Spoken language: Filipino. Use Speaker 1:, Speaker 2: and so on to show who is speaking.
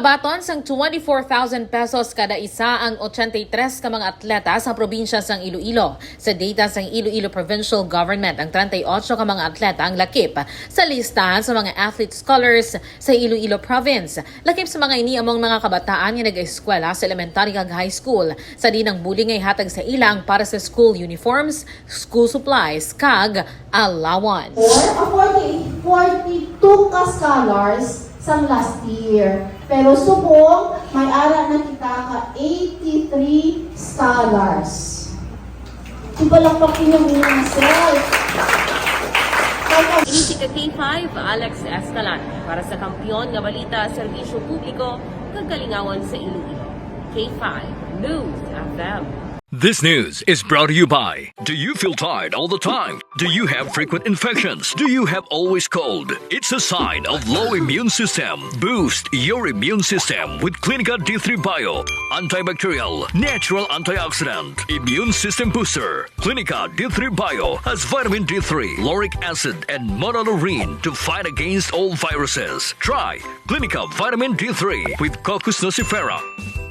Speaker 1: Mabaton sang 24,000 pesos kada isa ang 83 ka mga atleta sa probinsya sang Iloilo. Sa data sang Iloilo Provincial Government, ang 38 ka mga atleta ang lakip sa listahan sa mga athlete scholars sa Iloilo Province. Lakip sa mga ini among mga kabataan nga nag-eskwela sa elementary kag high school. Sa dinang buling ay hatag sa ilang para sa school uniforms, school supplies kag allowance.
Speaker 2: 42 ka scholars sang last year. Pero subong, may ara na kita ka 83 scholars. Ipalakpakin yung mga self.
Speaker 1: Isi ka K5, Alex Escalante para sa kampiyon nga balita serbisyo publiko kagalingawan sa Iloilo. K5 News FM.
Speaker 3: This news is brought to you by, do you feel tired all the time? Do you have frequent infections? Do you have always cold? It's a sign of low immune system. Boost your immune system with Clinica D3 Bio, antibacterial, natural antioxidant, immune system booster. Clinica D3 Bio has vitamin D3, lauric acid, and monolurine to fight against all viruses. Try Clinica Vitamin D3 with Coccus nocifera.